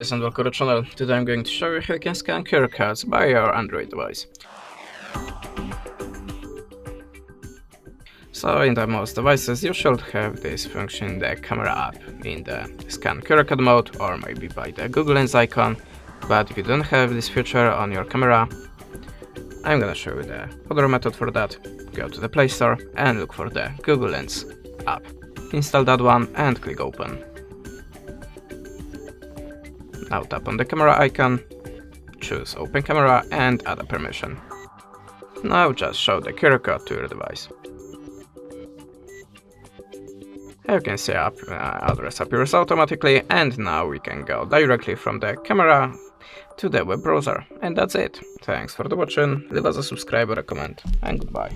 And welcome to the channel. Today I'm going to show you how you can scan QR codes by your Android device. So in the most devices you should have this function in the camera app in the scan QR code mode, or maybe by the Google Lens icon. But if you don't have this feature on your camera, I'm gonna show you the other method for that. Go to the Play Store and look for the Google Lens app. Install that one and click open. Now tap on the camera icon, choose Open Camera and add a permission. Now just show the QR code to your device. You can see address appears automatically, and now we can go directly from the camera to the web browser. And that's it. Thanks for watching, leave us a subscribe or a comment, and goodbye.